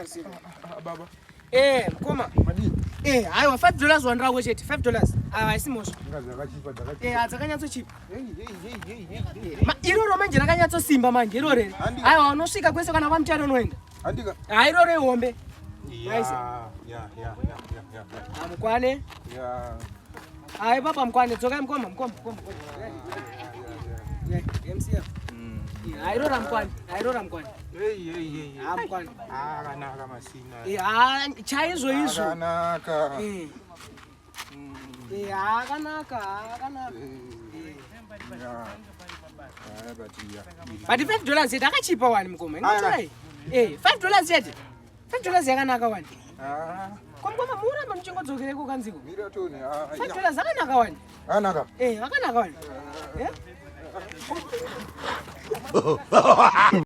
singaziva. Baba. Mkoma. Aiwa $5 wandrako chete, $5. Asimosha. Dzakanyatso chipa. Iroro manje rakanyatso simba manje irore. Aiwa unosvika kwese kana kwamutare unoenda. Andika. Irore ihombe. Ya. Mkwane. Ya. Ai papa mkwane dzoka mkoma. MC. Airora mkwane. Mkwane. Mkwane. Kanaka masina. Chaizvo izvo. Kanaka. Akanaka. But $5 yet akachipa wani mkoma. Ngitrai. $5 yet. $5 yakanaka wani. Komkoma mura manuchengodzokere kukanziko. Mira toni. $5 zakanaka wani. Anaka. Akanaka wani.